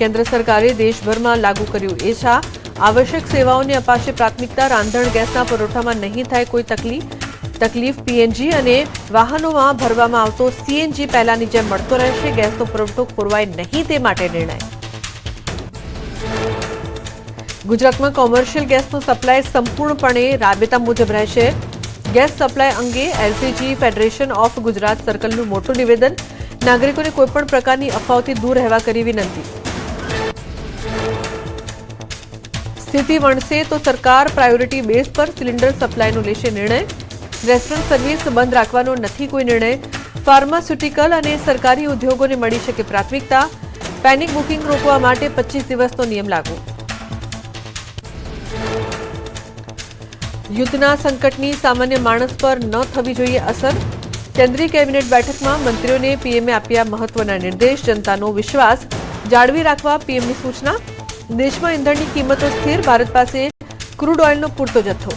केन्द्र सरकारे देशभर में लागू कर्यु एछा। आवश्यक सेवाओं ने अपाशे प्राथमिकता। रांधण गैसना पुरवठामां नहीं थाय कोई तकलीफ। पीएनजी अने वाहनों भरवामां आवतो सीएनजी पहेलानी जेम मळतो रहेशे। गैसनो पुरवठो खोरवाय नहीं ते माटे निर्णय। गुजरात में कॉमर्शियल गैसनो सप्लाय संपूर्णपणे राबेता मुजब रहेशे। गैस सप्लाय अंगे एलपीजी फेडरेशन ऑफ गुजरात सर्कलनुं मोटुं निवेदन। नागरिकोने कोईपण प्रकारनी अफवाओथी दूर रहेवा करी विनंती। स्थिति वणसे तो सरकार प्रायोरिटी बेस पर सिलिंडर सप्लायनो लेशे निर्णय। रेस्टोरंट सर्विस बंद राखवानो नथी कोई निर्णय। फार्मास्युटिकल अने सरकारी उद्योगोने मळी शके प्राथमिकता। पेनिक बुकिंग रोकवा माटे 25 दिवसनो नियम लागू। युद्धना संकटनी सामान्य माणस पर न थवी जोईए असर। केंद्रीय केबिनेट बैठक में मंत्रीओने पीएमए आप्या महत्वना निर्देश। जनतानो विश्वास जाळवी राखवा पीएमनी सूचना। देश में ईंधणनी किंमतो स्थिर। भारत पासे क्रूड ऑइलनो पूरतो जथ्थो।